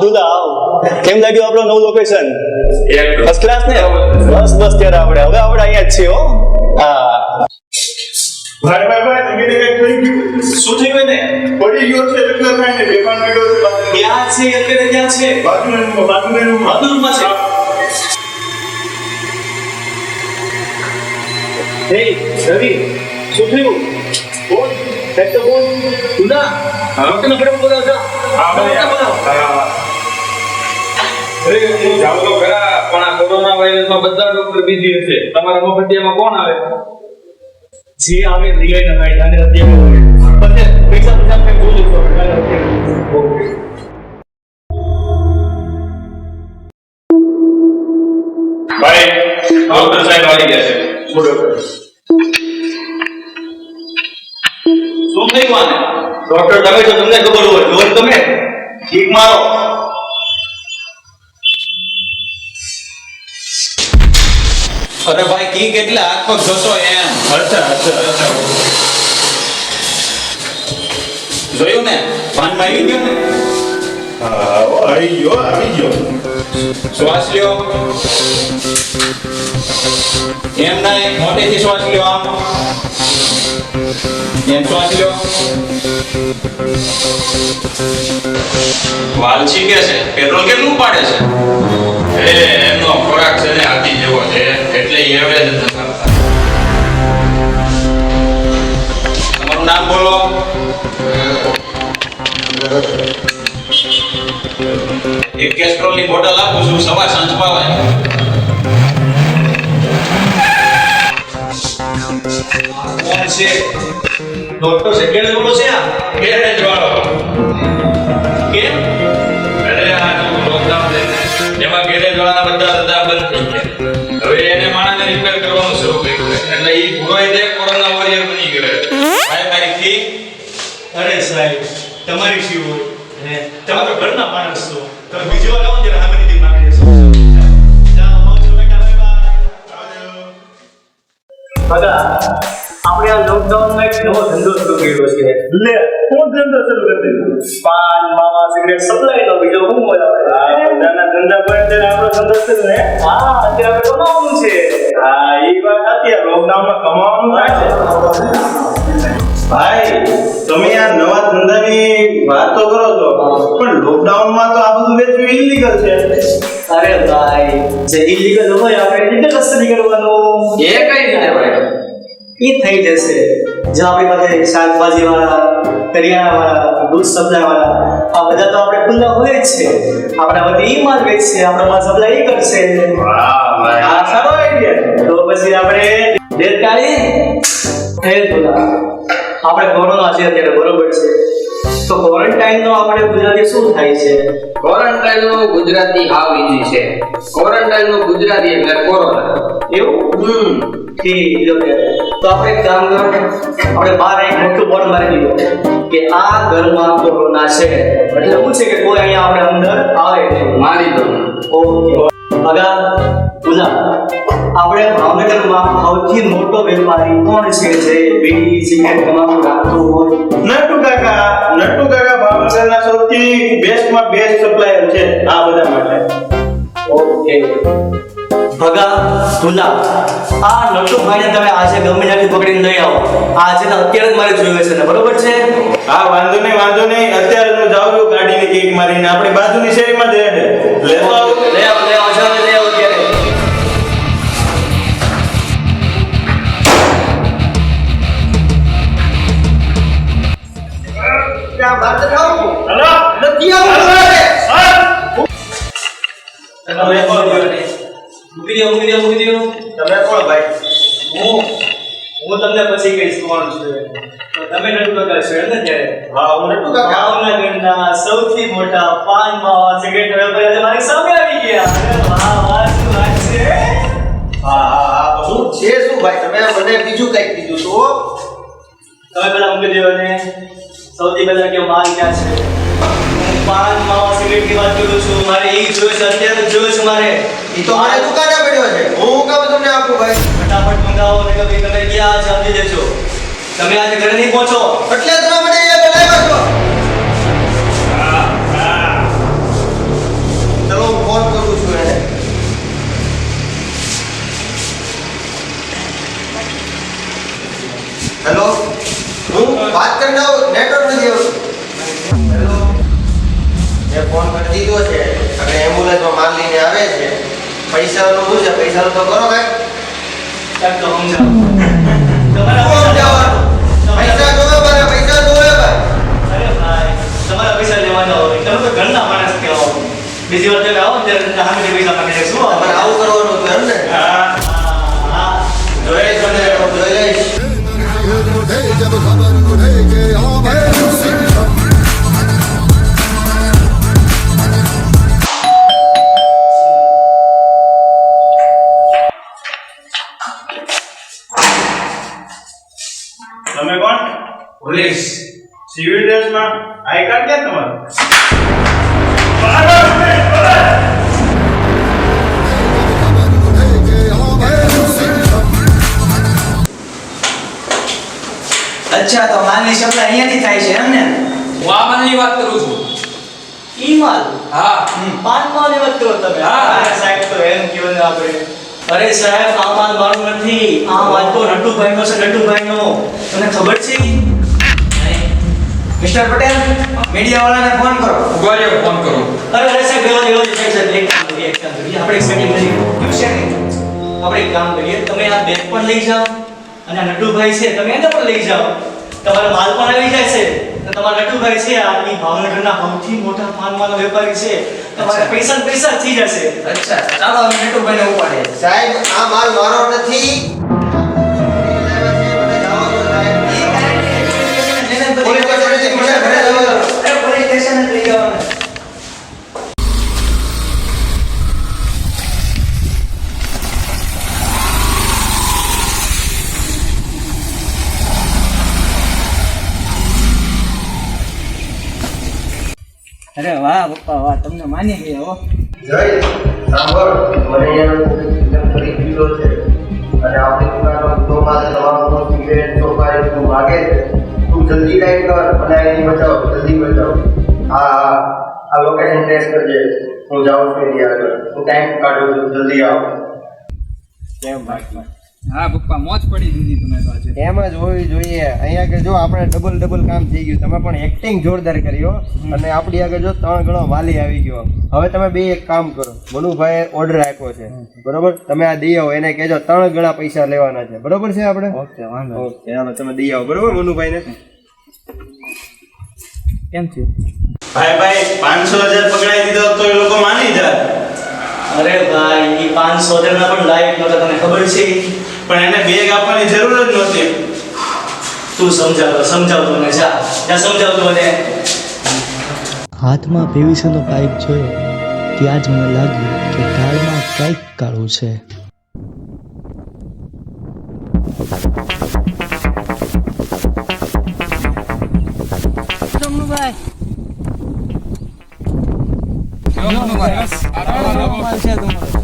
દુલા આવ. કેમ લાગ્યું આપણું નવું લોકેશન? ફર્સ્ટ ક્લાસ ને? બસ ત્યારે આપણે અહીંયા જ છીએ હો. હા ભાઈ તમે કઈ થઈ ગયું? શું થયું ને? પડી ગયો છે એટલે થાય ને બેભાન મેળો ક્યાં છે અત્યારે? ક્યાં છે? બાજુના રૂમમાં છે. હે રવિ, શું થયું? બોલ તો બોલ. દુલા ડોક્ટરને ફટાફટ બોલાવો. હું જાઉં તો ખરા, પણ આ કોરોના વાયરસમાં બધા ડોક્ટર બીજી હશે. તમારા મફતિયામાં કોણ આવે? જે આવે રિયાઈ ના ભાઈ જાને અત્યારે બધે પૈસા કઈ બોલું તો ભાઈ ડોક્ટર સાહેબ આવી ગયા છે. બોલો. શું થયું આને? ડોક્ટર તમે તો તમને ખબર હોય જો તમે ઠીક મારો. અરે ભાઈ કી કેટલા હાથ પગ જોશો એમ. અચ્છા જોયું ને? પાનમાં આવી ગયું ને? આવી ગયો શ્વાસ લ્યો. એમ નહીં, મોટેથી શ્વાસ લ્યો. આમ એમ શ્વાસ લ્યો. વાલ છીકે છે, પેટ્રોલ કેટલું પાડે છે? એમનો ખોરાક છે ને હાથી જેવો છે, એટલે એવરેજ નથી કરતા. તમારું નામ બોલો. એક કેસ્ટ્રોલની બોટલ આપું છું, સવાર સાંજ પાવાય. કોણ છે? ડોક્ટર છે કેને બોલો છે? આ ગેરેજ વાળો. કેમ? અરે આ જો લોકડાઉન છે ને, એમાં ગેરેજ વાળાના બધા ધંધા બંધ થઈ ગયા. હવે એને માણસને રિપેર કરવાનું શરૂ કર્યું છે. એટલે ઈ ભૂરોય દે કોરોના વોરિયર બની ગયો. ભાઈ તારી ફી? અરે સાહેબ તમારી શી હોય ને? તમે તો ઘરના માણસ છો. તમે બીજી વાર આવો ને ત્યારે હામેની ટીમ માગી દેશો. જાઓ આવજો બેટા, બાય બાય. બગા આપણે આ લોકડાઉનમાં એક નવો ધંધો શરૂ કર્યો છે. લે કોણ ધંધો શરૂ કરી દીધો? પાન માવા સિગરેટ સપ્લાય નો બીજો હું હોય આપણે ધંધા બંધ છે આપણો ધંધો છે ને. હા અત્યારે કમાવાનું છે. હા એ વાત અત્યારે લોકડાઉનમાં કમાવાનું થાય છે. ભાઈ તમે આ નવા ધંધાની વાત તો કરો છો પણ લોકડાઉનમાં તો આ બધું વેચવું ઇલીગલ છે. અરે ભાઈ જે ઇલીગલ હોય આપણે લીગલ રસ્તે કરવાનું. એ કઈ રીતે ભાઈ? એ થઈ જશે. જો આપણી પાસે શાકભાજી વાળા, કરિયાણા વાળા, દૂધ સપ્લાય વાળા આ બધા તો આપણે ખુલ્લા હોય જ છે. આપણા બધી ઈ માલ વેચશે, આપણા માલ સપ્લાય ઈ કરશે. વાહ ભાઈ આ સારો આઈડિયા. તો પછી આપણે ડેટ કાઢી હે બોલા આપણે કોરોના છે અત્યારે બરોબર છે તો ક્વોરન્ટાઇન નો આપણે ગુજરાતી શું થાય છે? ક્વોરન્ટાઇન નું ગુજરાતી હાવ ઈઝી છે. ક્વોરન્ટાઇન નું ગુજરાતી એટલે કોરોના. એવું? ઠીક છે. તો આપણે એક કામ કરો, આપણે બહાર એક મોટું બોર્ડ મારી દીધું કે આ ઘરમાં કોરોના છે. એટલે શું છે કે કોઈ અહીંયા આપણે અંદર આવે નહીં. મારી દો. ઓકે. અગા ગુલા આપણે ભાવનગરમાં સૌથી મોટો વેપારી કોણ છે જે બીડી સિગરેટ તમાકુ રાખતો હોય? નટુ કાકા ભાવનગરના સૌથી બેસ્ટમાં બેસ્ટ સપ્લાયર છે આ બધા માટે. ઓકે. ભગા ગુલા આ નટુભાઈને તમે આજે ગમે ત્યાંથી પકડીને લઈ આવો. આ છે ને અત્યારે જ મારે જોયું છે ને, બરોબર છે? હા વાંધો નહીં અત્યારે હું જાઉં છું ગાડીની કિક મારીને આપણી બાજુની શેરીમાં જ રહે. લેતો આવું. લઈ આવો ચાલો લઈ આવો અત્યારે. ક્યાં વાત ખાવું? હલો નથી આવું. મૂકી દો. તમે કોણ ભાઈ? હું તમને પછી કહીશ કોણ છે. તો તમે નટુ કાકા છો એમ ને? ત્યારે હા હું નટુ કાકા. ભાવનગરના સૌથી મોટા પાન માવા સિગરેટ વેપારી આજે મારી સામે આવી ગયા. અરે વાહ વાહ શું વાત છે. હા શું છે શું ભાઈ તમે મને બીજું કંઈક કીધું તો તમે પેલા મૂકી દો ને સૌથી પહેલા કે માલ ક્યાં છે? હું પાન માવા સિગરેટ ની વાત કરું છું. મારે એ જોયું છે, અત્યારે જોયું છે મારે. એ તો મારે દુકાને પડ્યો છે. હું કામ તમને આપું ભાઈ? ફટાફટ મંગાવો ને કે ભાઈ તમે ક્યાં સમજી દેજો. તમે આજે ઘરે નહીં પહોંચો એટલે તમે મને એ બોલાવ્યા છો. હેલો હું વાત કરી દઉં નેટવર્ક નથી આવતું હેલો મેં ફોન કરી દીધો છે અને એમ્બ્યુલન્સમાં માલ લઈને આવે છે પૈસાનું શું છે પૈસાનું તો કરો કાંઈ સાહેબ તો સમજાવો તમારા શું પૈસા સમજાવવાનું? પૈસા જોવે મારે પૈસા જોવે ભાઈ અરે ભાઈ તમારા પૈસા લેવાના હોય તમે તો ઘરના માણસ કહેવાઓ બીજી વાર તમે આવો ને ત્યારે સામે પૈસા માંગી લેશો તમારે આવું કરવાનું હતું એમ ને હા જોઈ લઈશ મને જોઈ લઈશ जब खबर उठे के તમે કોણ પોલીસ સિવિલ ડ્રેસમાં આઈ કાર્ડ ક્યાં તમારું અચ્છા તો માલની સપ્લાય અહીંયાથી થાય છે એમ ને હું આ માલની વાત કરું છું ઈ માલ હા પાન માલ વાત કરો તમે હા. અરે સાહેબ તો એમ કીધું ને આપણે અરે સાહેબ આ માલ મારું નથી આ માલ તો નટુભાઈનો છે નટુભાઈનો તમને ખબર છે મિસ્ટર પટેલ મીડિયા વાળાને ફોન કરો ઉભા રહ્યો ફોન કરું અરે સાહેબ એવો સાહેબ એક કામ કરીએ આપણે એક સેટિંગ કરીએ આપણે એક કામ કરીએ તમે આ બેગ પણ લઈ જાઓ અને આ નટુભાઈ છે તમે એને પણ લઈ જાઓ તમારો માલ પણ આવી જાય છે અને તમારા નટુભાઈ છે આ ઈ ભાવનગરના સૌથી મોટા પાનવાળા વેપારી છે તમારા પૈસા ને પૈસા થઈ જશે અચ્છા ચાલો અમે નેટુભાઈને ઉપાડીએ સાહેબ આ માલ મારો નથી પોલીસ સ્ટેશનથી મને ઘરે જવાનું. અરે પોલીસ સ્ટેશન જ લઈ જવાનું અરે વાહ પપ્પા વાહ તમને માની ગયા હો જય સાંભળ મને અહીંયા ખરીદ દીધો છે અને આપણી દુકાનનો ધંધો માટે તમારો સિગરેટ ચોપારી તું માગે છે તું જલ્દી કંઈક કર અને એની બચાવ જલ્દી બચાવ આ લોકેશન ટ્રેસ કરજે હું જાઉં છું એની આગળ હું ટાઈમ કાઢું છું જલ્દી આવ હા પપ્પા મોજ પડી દીધી તમે તો આજે એમ જ હોવી જોઈએ અહીંયા આગળ જો આપણે ડબલ કામ થઈ ગયું તમે પણ એક્ટિંગ જોરદાર કર્યો અને આપણી આગળ જો 3 ગણો વાલી આવી ગયો હવે તમે બે એક કામ કરો મનુભાઈએ ઓર્ડર આપ્યો છે બરોબર તમે આ દઈ આવો એને કહેજો 3 ગણા પૈસા લેવાના છે બરોબર છે આપણે ઓકે વાંધો ઓકે હાલો તમે દઈ આવો બરોબર મનુભાઈને કેમ થયું ભાઈ 500,000 પકડાઈ દીધો તો એ લોકો માની જાય અરે ભાઈ ઈ 500 ના પણ લાયક નતો તમને ખબર છે પણ એને બેગ આપવાની જરૂર જ નહોતી તું સમજાવ મને જા સમજાવ તું મને હાથમાં પીવીસીનો પાઇપ જોયો ત્યાં જ મને લાગ્યું કે દાળમાં કંઈક કાળું છે. કેવો મનુભાઈ? આ તમારો